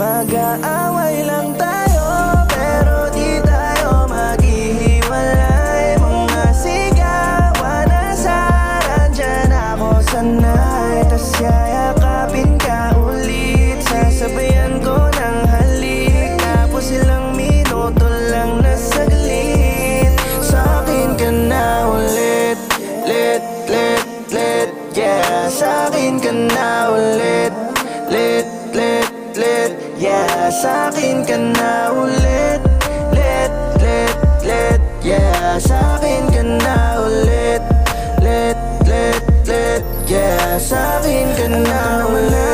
Mag-aaway lang tayo pero di tayo maghihiwalay. Mga sigawan na saran, dyan ako sanay. Tas yayakapin ka ulit, sasabayan ko ng halik. Tapos ilang minuto lang na saglit, sa'kin ka na ulit. Lit, yeah. Sa'kin ka na ulit. Lit, yeah. Sa'kin ka na ulit. Lit, yeah. Sa'kin ka na ulit. Lit, yeah. Sa'kin ka na ulit.